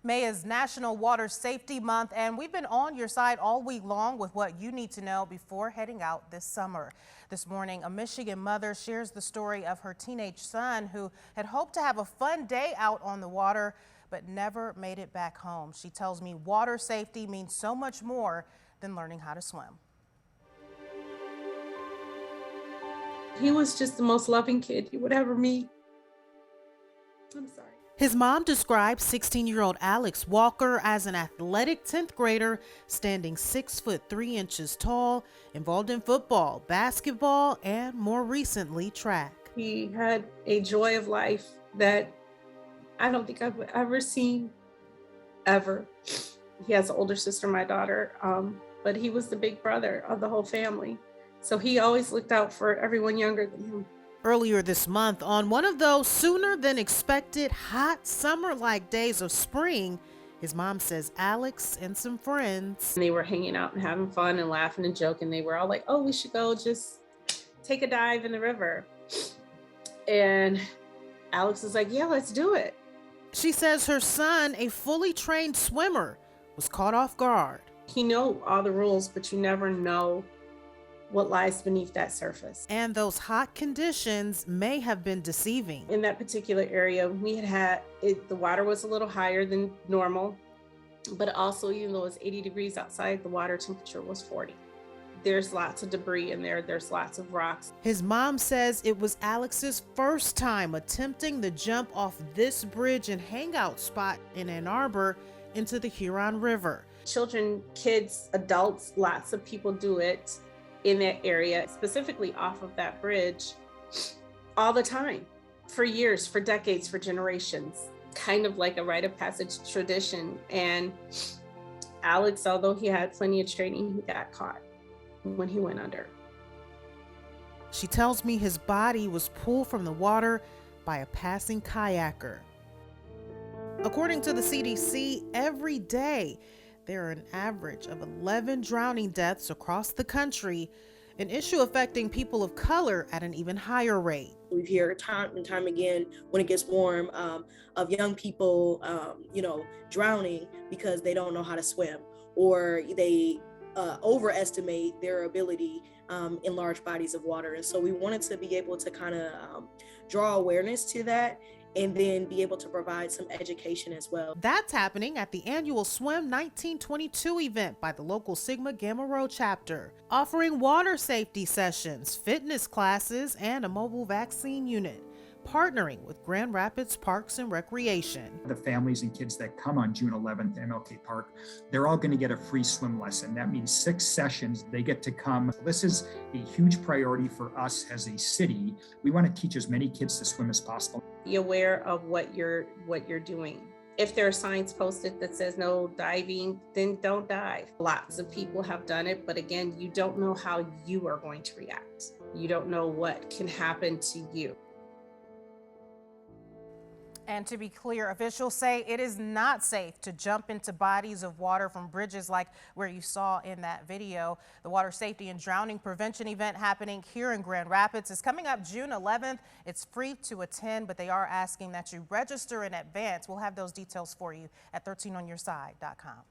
May is National Water Safety Month, and we've been on your side all week long with what you need to know before heading out this summer. This morning, a Michigan mother shares the story of her teenage son who had hoped to have a fun day out on the water, but never made it back home. She tells me water safety means so much more than learning how to swim. He was just the most loving kid you would ever meet. I'm sorry. His mom describes 16-year-old Alex Walker as an athletic 10th grader, standing 6'3" tall, involved in football, basketball, and more recently, track. He had a joy of life that I don't think I've ever seen, ever. He has an older sister, my daughter, but he was the big brother of the whole family. So he always looked out for everyone younger than him. Earlier this month, on one of those sooner than expected hot summer-like days of spring, his mom says Alex and some friends. They were hanging out and having fun and laughing and joking. They were all like, oh, we should go just take a dive in the river. And Alex was like, yeah, let's do it. She says her son, a fully trained swimmer, was caught off guard. He knows all the rules, but you never know what lies beneath that surface. And those hot conditions may have been deceiving. In that particular area, we the water was a little higher than normal, but also even though it's 80 degrees outside, the water temperature was 40. There's lots of debris in there. There's lots of rocks. His mom says it was Alex's first time attempting the jump off this bridge and hangout spot in Ann Arbor into the Huron River. Children, kids, adults, lots of people do it in that area, specifically off of that bridge, all the time, for years, for decades, for generations, kind of like a rite of passage tradition. And Alex, although he had plenty of training, he got caught when he went under. She tells me his body was pulled from the water by a passing kayaker. According to the CDC, every day, there are an average of 11 drowning deaths across the country, an issue affecting people of color at an even higher rate. We hear time and time again when it gets warm of young people, drowning because they don't know how to swim, or they overestimate their ability in large bodies of water. And so we wanted to be able to kind of draw awareness to that, and then be able to provide some education as well. That's happening at the annual Swim 1922 event by the local Sigma Gamma Rho chapter, offering water safety sessions, fitness classes, and a mobile vaccine unit, partnering with Grand Rapids Parks and Recreation. The families and kids that come on June 11th to MLK Park, they're all going to get a free swim lesson. That means 6 sessions they get to come. This is a huge priority for us as a city. We want to teach as many kids to swim as possible. Be aware of what you're doing. If there are signs posted that says no diving, then don't dive. Lots of people have done it, but again, you don't know how you are going to react. You don't know what can happen to you. And to be clear, officials say it is not safe to jump into bodies of water from bridges like where you saw in that video. The water safety and drowning prevention event happening here in Grand Rapids is coming up June 11th. It's free to attend, but they are asking that you register in advance. We'll have those details for you at 13onyourside.com.